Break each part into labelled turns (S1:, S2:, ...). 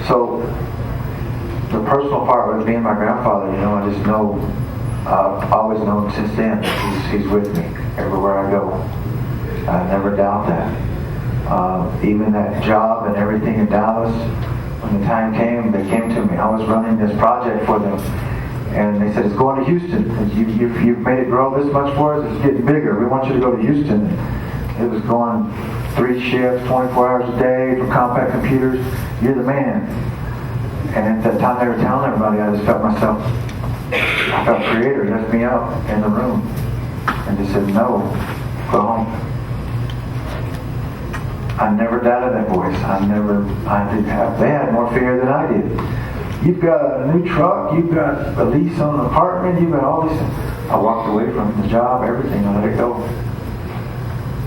S1: So the personal part with me and my grandfather, I just know, I've always known since then he's with me everywhere I go. I never doubt that. Even that job and everything in Dallas, when the time came, they came to me. I was running this project for them, and they said, it's going to Houston. You've made it grow this much for us, it's getting bigger. We want you to go to Houston. It was going 3 shifts, 24 hours a day for compact computers. You're the man. And at that time they were telling everybody, I just felt myself, I felt Creator lift me up in the room and just said, no, go home. I never doubted that voice. They had more fear than I did. You've got a new truck, you've got a lease on an apartment, you've got all these things. I walked away from the job, everything, I let it go.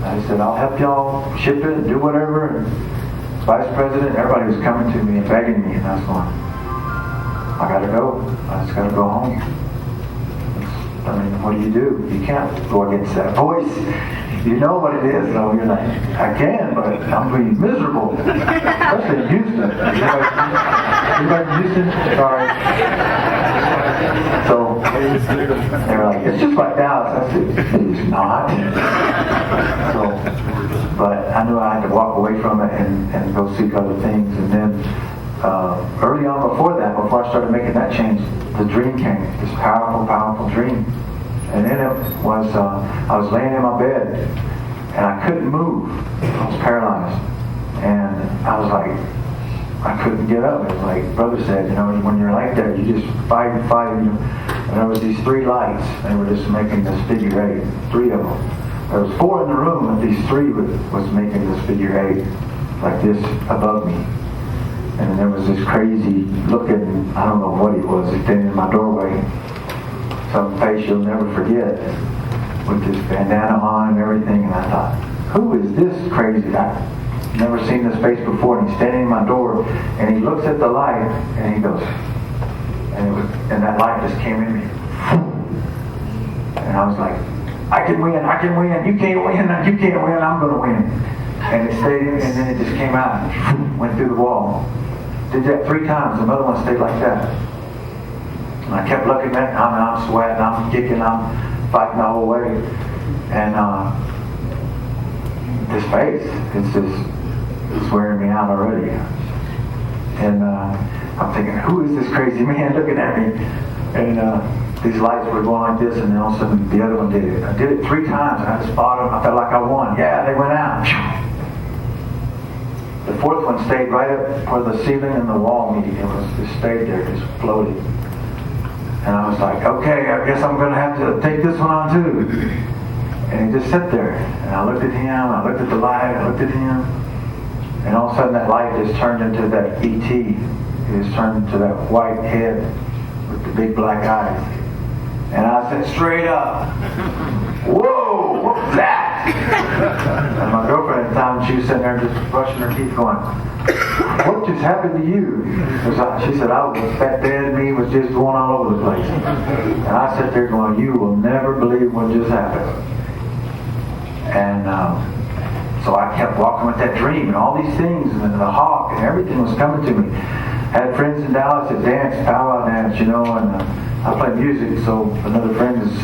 S1: I said, I'll help y'all ship it, do whatever. And Vice President, everybody was coming to me and begging me, and I was going, I gotta go. I just gotta go home. What do? You can't go against that voice. You know what it is, though. You're like, I can, but I'm going to be miserable. Especially in Houston. Anybody in Houston? Sorry. So, they were like, it's just like Dallas. I said, it's not. So, but I knew I had to walk away from it and go seek other things. And then, early on before I started making that change, the dream came. This powerful, powerful dream. And then it was, I was laying in my bed, and I couldn't move. I was paralyzed. And I was like, I couldn't get up. It was like Brother said, when you're like that, you just fight and fight. And there was these 3 lights. They were just making this figure 8, 3 of them. There was 4 in the room, and these 3 was making this figure 8, like this above me. And then there was this crazy looking, I don't know what he was, standing in my doorway. Some face you'll never forget, with this bandana on and everything. And I thought, who is this crazy guy? I've never seen this face before. And he's standing in my door, and he looks at the light, and he goes, and that light just came in me. And I was like, I can win, you can't win, I'm going to win. And it stayed in, and then it just came out, and went through the wall. Did that 3 times, another one stayed like that. And I kept looking at it, I'm sweating, I'm kicking, I'm fighting all the way. And this face, it's wearing me out already. And I'm thinking, who is this crazy man looking at me? And these lights were going like this, and then all of a sudden the other one did it. I did it 3 times, and I just fought them. I felt like I won. Yeah, they went out. The 4th one stayed right up where the ceiling and the wall meet. It stayed there, just floated. And I was like, okay, I guess I'm going to have to take this one on too. And he just sat there. And I looked at him, I looked at the light, I looked at him. And all of a sudden that light just turned into that E.T. It just turned into that white head with the big black eyes. And I said straight up, whoa, what was that? And my girlfriend at the time, she was sitting there just brushing her teeth going, what just happened to you? She said, that dead me was just going all over the place. And I sat there going, you will never believe what just happened. And so I kept walking with that dream and all these things, and the hawk and everything was coming to me. I had friends in Dallas that danced, powwow dance, and I play music, so another friend is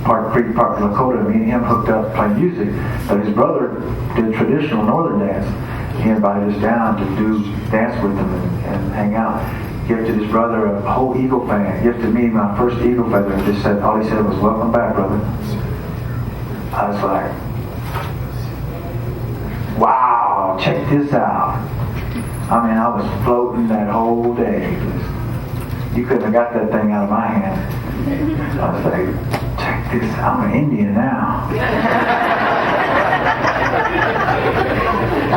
S1: Park Creek, Park Lakota. Me and him hooked up playing music, but his brother did traditional northern dance. He invited us down to dance with him and hang out. Gifted his brother a whole eagle fan. Gifted me my first eagle feather. And just said, all he said was, welcome back, brother. I was like, wow, check this out. I mean, I was floating that whole day. You couldn't have got that thing out of my hand. I was like, check this, I'm an Indian now.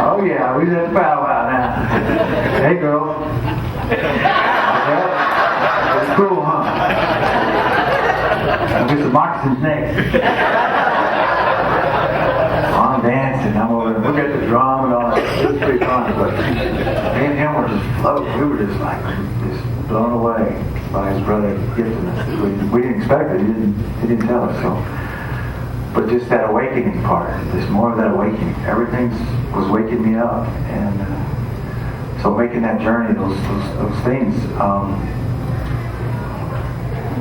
S1: Oh yeah, we was at the powwow now. Hey girl. That's cool, huh? I'll get some moccasins next. I'm dancing, I'm over there, look at the drum and all that. It was pretty fun, but me and him were just floating. We were just like, blown away by his brother gifting us. We didn't expect it, he didn't tell us, so. But just that awakening part, just more of that awakening. Everything was waking me up, and So making that journey, those things.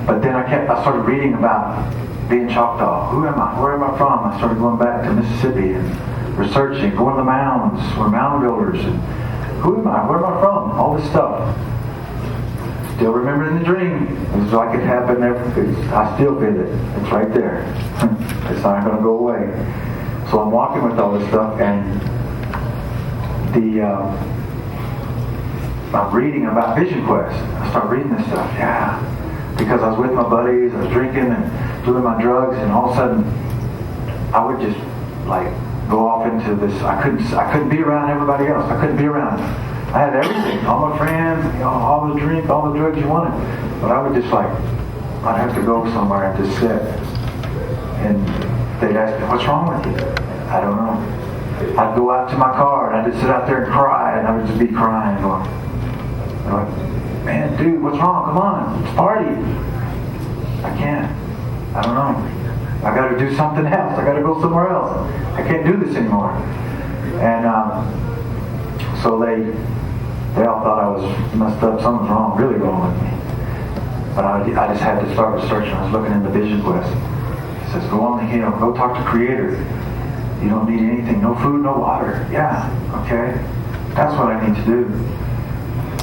S1: But then I started reading about being Choctaw. Who am I? Where am I from? I started going back to Mississippi and researching, going to the mounds. We're mound builders. And who am I? Where am I from? All this stuff. Still remembering the dream. It's like it happened there. I still feel it. It's right there. It's not going to go away. So I'm walking with all this stuff, and I'm reading about Vision Quest. I start reading this stuff. Yeah. Because I was with my buddies, I was drinking and doing my drugs, and all of a sudden I would just like go off into this. I couldn't be around everybody else. I couldn't be around. I had everything, all my friends, all the drink, all the drugs you wanted. But I would just I'd have to go somewhere and just sit. And they'd ask me, what's wrong with you? I don't know. I'd go out to my car and I'd just sit out there and cry, and I would just be crying, going, man, dude, what's wrong? Come on, it's party. I can't. I don't know. I got to do something else. I got to go somewhere else. I can't do this anymore. And so they all thought I was messed up. Something's wrong, really wrong with me. But I just had to start researching. I was looking in the Vision Quest. It says, go on the hill, go talk to Creator. You don't need anything, no food, no water. Yeah, okay. That's what I need to do.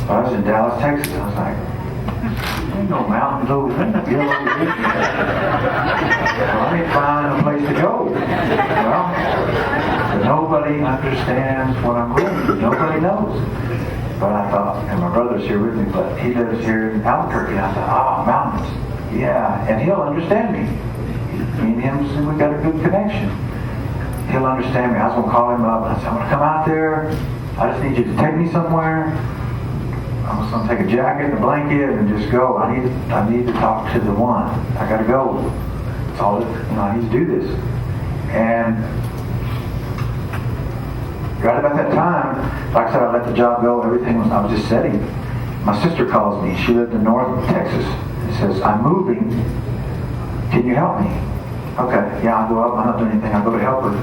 S1: I was in Dallas, Texas. I was like, ain't no mountains over there. Well, I ain't finding a place to go. Well, nobody understands what I'm going through. Nobody knows. But I thought, and my brother's here with me, but he lives here in Albuquerque. And I thought, mountains. Yeah, and he'll understand me. Me and him, we got a good connection. He'll understand me. I was going to call him up and I said, I'm going to come out there. I just need you to take me somewhere. I'm just going to take a jacket and a blanket and just go. I need to talk to the one. I got to go. That's all. I need to do this. And right about that time, like I said, I let the job go. Everything was. I was just sitting. My sister calls me. She lived in North Texas. She says, I'm moving. Can you help me? Okay. Yeah, I'll go up. I'm not doing anything. I'll go to help her.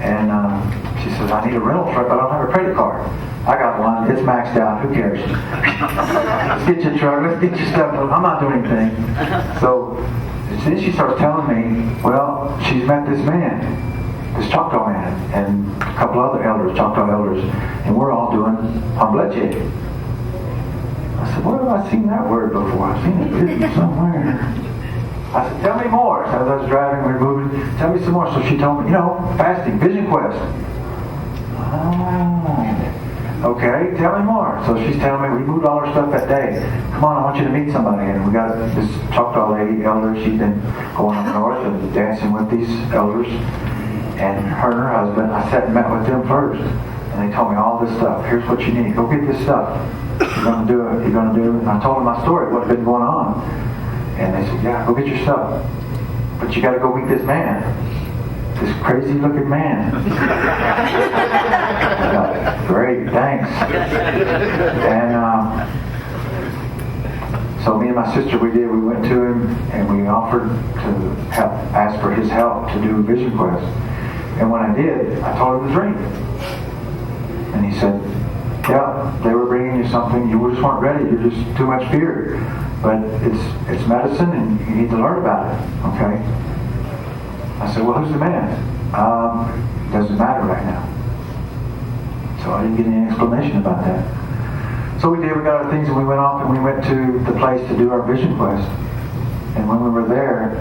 S1: And she says, I need a rental truck, but I don't have a credit card. I got one. It's maxed out. Who cares? Let's get your truck. Let's get your stuff. I'm not doing anything. So then she starts telling me, well, she's met this man, this Choctaw man, and a couple other elders, Choctaw elders, and we're all doing ombleche. I said, where have I seen that word before? I've seen it written somewhere. I said, tell me more. So as I was driving, we were moving. Tell me some more. So she told me, fasting, Vision Quest. Okay, tell me more. So she's telling me, we moved all our stuff that day. Come on, I want you to meet somebody. And we got this Choctaw lady, elder. She's been going up north and dancing with these elders. And her and her husband, I sat and met with them first. And they told me all this stuff. Here's what you need. Go get this stuff. You're going to do it. You're going to do it. And I told them my story, what had been going on. And they said, yeah, go get your stuff. But you got to go meet this man. This crazy looking man. Great, thanks. And so me and my sister, we went to him and we offered to ask for his help to do a Vision Quest. And when I did, I told him the dream. And he said, yeah, they were bringing you something, you just weren't ready, you're just too much fear. But it's medicine and you need to learn about it, okay? I said, well, who's the man? Doesn't matter right now. So I didn't get any explanation about that. So we got our things and we went off and we went to the place to do our Vision Quest. And when we were there,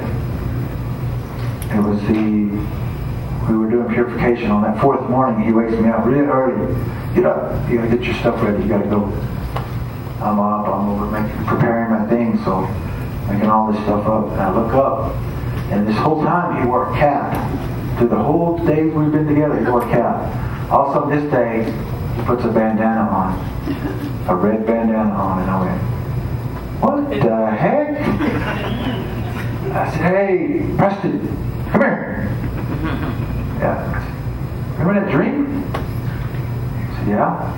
S1: we were doing purification on that fourth morning. He wakes me up really early. Get up, you gotta get your stuff ready, you gotta go. I'm up, I'm over preparing my things, so making all this stuff up. And I look up, and this whole time he wore a cap. Through the whole days we've been together, he wore a cap. Also this day, he puts a bandana on, a red bandana on, and I went, what the heck? I said, hey, Preston, come here. Yeah. Remember that dream? He said, yeah.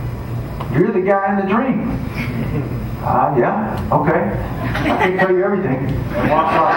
S1: You're the guy in the dream. Yeah, okay. I can tell you everything. And walks off.